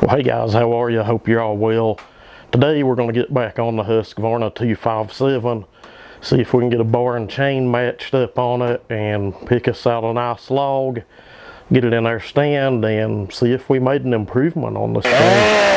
Well, hey guys, how are you? I hope you're all well. Today we're going to get back on the Husqvarna 257, see if we can get a bar and chain matched up on it and pick us out a nice log, get it in our stand, and see if we made an improvement on this thing.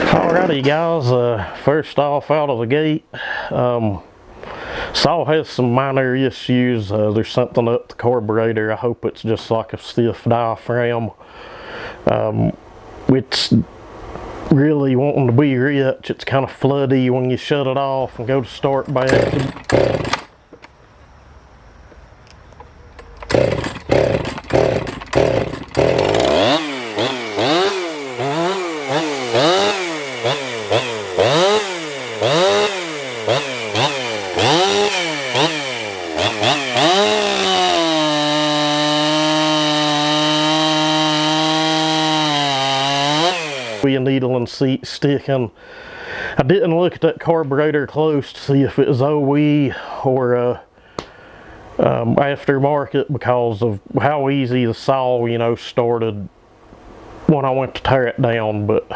Alrighty guys, first off out of the gate, saw has some minor issues. There's something up the carburetor. I hope it's just like a stiff diaphragm. It's really wanting to be rich. It's kind of floody when you shut it off and go to start back. A needle and seat sticking. I didn't look at that carburetor close to see if it was OE or aftermarket because of how easy the saw, started when I went to tear it down. But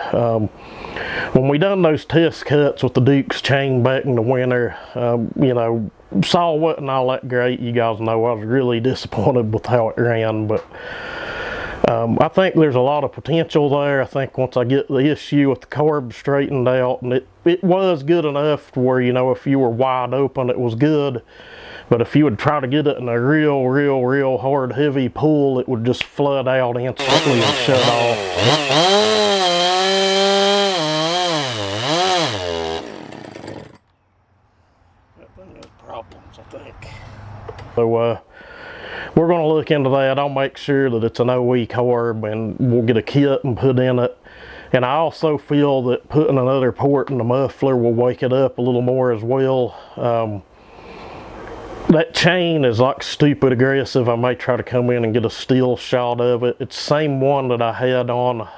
when we done those test cuts with the Duke's chain back in the winter, saw wasn't all that great. You guys know I was really disappointed with how it ran, but I think there's a lot of potential there. I think once I get the issue with the carb straightened out, and it was good enough where, if you were wide open, it was good. But if you would try to get it in a real hard, heavy pull, it would just flood out instantly and shut off. That thing has problems, I think. So, we're going to look into that. I'll make sure that it's an OE carb and we'll get a kit and put in it. And I also feel that putting another port in the muffler will wake it up a little more as well. That chain is like stupid aggressive. I may try to come in and get a still shot of it. It's the same one that I had on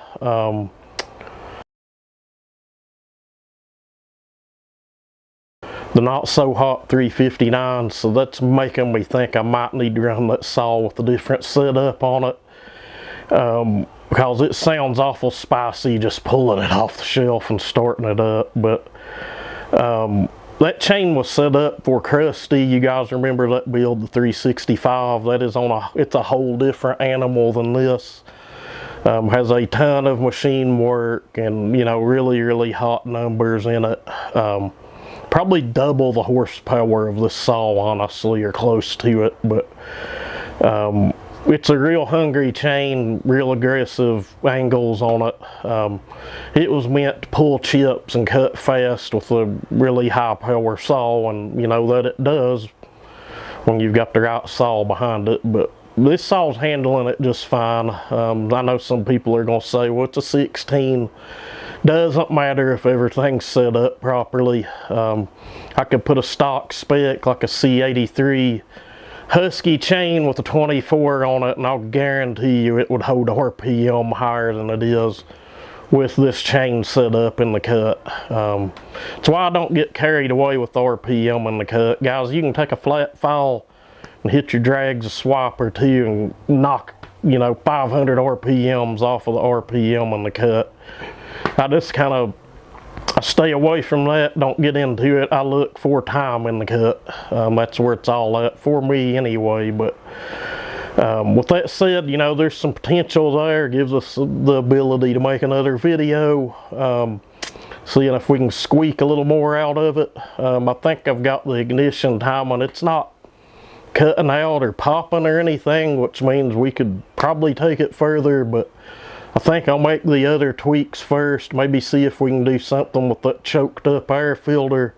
the not so hot 359, so that's making me think I might need to run that saw with a different setup on it, because it sounds awful spicy just pulling it off the shelf and starting it up. But that chain was set up for Krusty. You guys remember that build, the 365? That is it's a whole different animal than this. Has a ton of machine work and, you know, really, really hot numbers in it. Probably double the horsepower of this saw, honestly, or close to it. But it's a real hungry chain, real aggressive angles on it. It was meant to pull chips and cut fast with a really high power saw, and you know that it does when you've got the right saw behind it. But this saw's handling it just fine. I know some people are going to say, well, it's a 16. Doesn't matter if everything's set up properly. I could put a stock spec like a C83 Husky chain with a 24 on it, and I'll guarantee you it would hold RPM higher than it is with this chain set up in the cut. That's why I don't get carried away with RPM in the cut. Guys, you can take a flat file and hit your drags a swipe or two and knock, you know, 500 RPMs off of the RPM in the cut. I stay away from that, don't get into it. I look for time in the cut. That's where it's all at, for me anyway. But with that said, you know, there's some potential there. It gives us the ability to make another video, seeing if we can squeak a little more out of it. I think I've got the ignition timing. It's not cutting out or popping or anything, which means we could probably take it further, but I think I'll make the other tweaks first, maybe see if we can do something with that choked up air filter.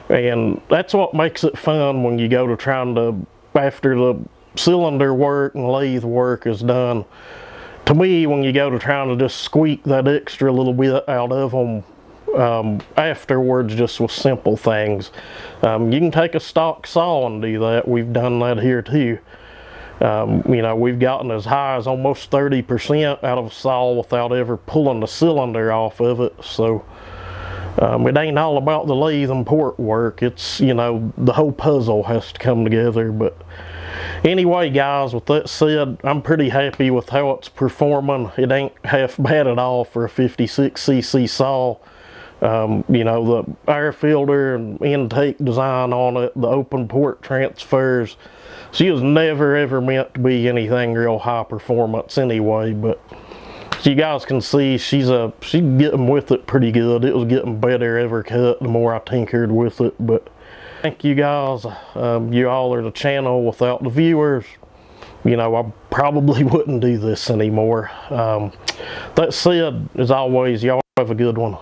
And that's what makes it fun when you go to trying to, after the cylinder work and lathe work is done. To me, when you go to trying to just squeak that extra little bit out of them afterwards, just with simple things. You can take a stock saw and do that. We've done that here too. You know, we've gotten as high as almost 30% out of a saw without ever pulling the cylinder off of it. So it ain't all about the lathe and port work. It's, you know, the whole puzzle has to come together. But anyway, guys, with that said, I'm pretty happy with how it's performing. It ain't half bad at all for a 56cc saw. You know, the air filter and intake design on it, the open port transfers. She was never ever meant to be anything real high performance anyway, but as you guys can see, she's getting with it pretty good. It was getting better every cut the more I tinkered with it. But thank you guys. You all are the channel. Without the viewers, you know, I probably wouldn't do this anymore. That said, as always, y'all have a good one.